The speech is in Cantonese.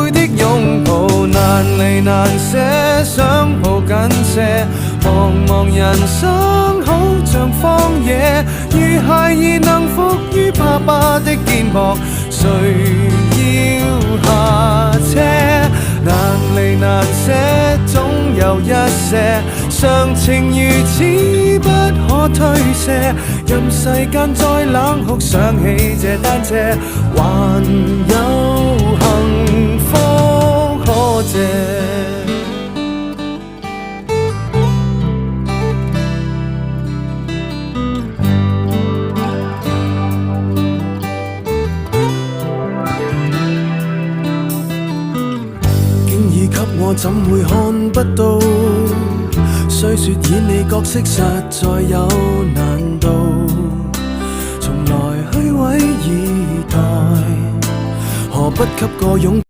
會的擁抱，難離難捨，想抱緊些。茫茫人生好像荒野，如孩兒能伏於爸爸的肩膊，誰要下車？難離難捨，總有一些常情如此不可推卸。任世間再冷酷，想起這單車，還有幸福可借。我怎會看不到？雖說演你角色實在有難度，從來虛偽以待，何不給個擁